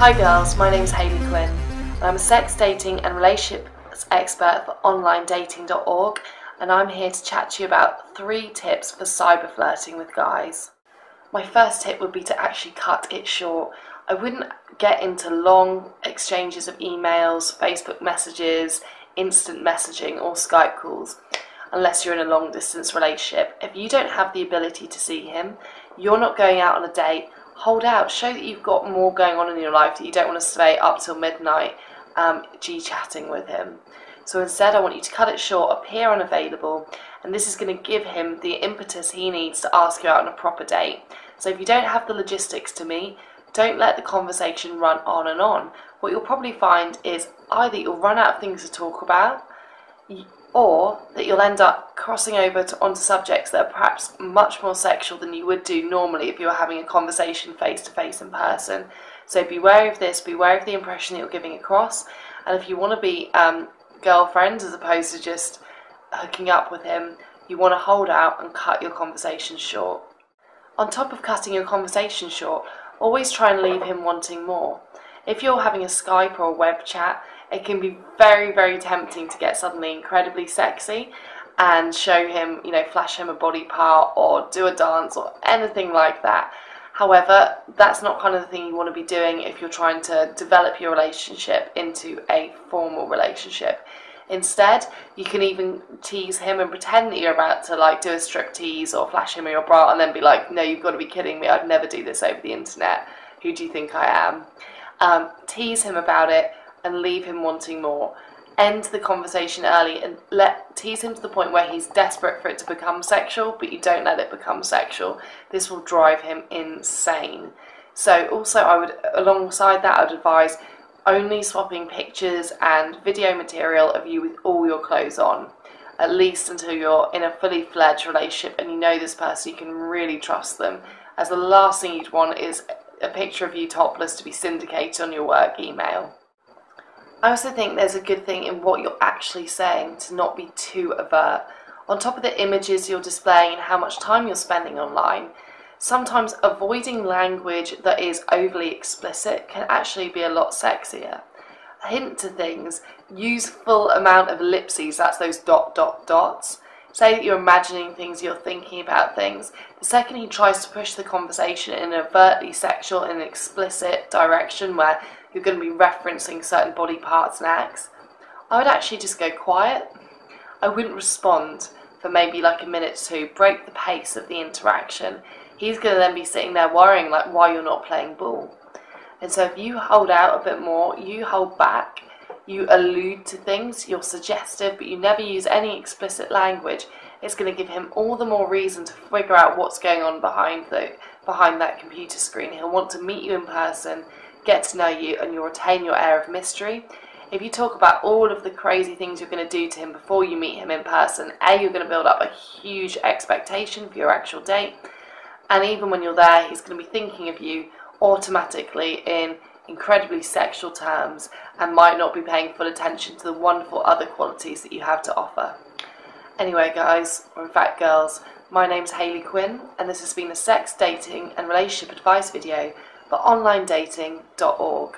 Hi girls, my name's Hayley Quinn. I'm a sex, dating and relationships expert for onlinedating.org, and I'm here to chat to you about 3 tips for cyber flirting with guys. My first tip would be to actually cut it short. I wouldn't get into long exchanges of emails, Facebook messages, instant messaging or Skype calls unless you're in a long distance relationship. If you don't have the ability to see him, you're not going out on a date, hold out, show that you've got more going on in your life, that you don't want to stay up till midnight G-chatting with him. So instead I want you to cut it short, appear unavailable, and this is going to give him the impetus he needs to ask you out on a proper date. So if you don't have the logistics to meet, don't let the conversation run on and on. What you'll probably find is either you'll run out of things to talk about, or that you'll end up crossing over onto subjects that are perhaps much more sexual than you would do normally if you were having a conversation face to face in person. So be wary of this, be wary of the impression that you're giving across, and if you want to be girlfriends as opposed to just hooking up with him, you want to hold out and cut your conversation short. On top of cutting your conversation short, always try and leave him wanting more. If you're having a Skype or a web chat, it can be very, very tempting to get suddenly incredibly sexy and show him, flash him a body part or do a dance or anything like that. However, that's not kind of the thing you want to be doing if you're trying to develop your relationship into a formal relationship. Instead, you can even tease him and pretend that you're about to do a strip tease or flash him in your bra and then be like, no, you've got to be kidding me, I'd never do this over the internet. Who do you think I am? Tease him about it and leave him wanting more. End the conversation early and tease him to the point where he's desperate for it to become sexual, but you don't let it become sexual. This will drive him insane. So also alongside that, I would advise only swapping pictures and video material of you with all your clothes on, at least until you're in a fully fledged relationship and you know this person, you can really trust them, as the last thing you'd want is a picture of you topless to be syndicated on your work email. I also think there's a good thing in what you're actually saying to not be too overt. On top of the images you're displaying and how much time you're spending online, sometimes avoiding language that is overly explicit can actually be a lot sexier. A hint to things, use full amount of ellipses, that's those ... dots. Say that you're imagining things, you're thinking about things. The second he tries to push the conversation in an overtly sexual and explicit direction where you're going to be referencing certain body parts and acts, I would actually just go quiet. I wouldn't respond for maybe a minute or two, break the pace of the interaction. He's going to then be sitting there worrying why you're not playing ball. And so if you hold out a bit more, you hold back, you allude to things, you're suggestive, but you never use any explicit language, it's going to give him all the more reason to figure out what's going on behind that computer screen. He'll want to meet you in person, get to know you, and you'll retain your air of mystery. If you talk about all of the crazy things you're going to do to him before you meet him in person, you're going to build up a huge expectation for your actual date, and even when you're there, he's going to be thinking of you automatically in incredibly sexual terms and might not be paying full attention to the wonderful other qualities that you have to offer. Anyway guys, or in fact girls, my name's Hayley Quinn and this has been a sex, dating and relationship advice video for onlinedating.org.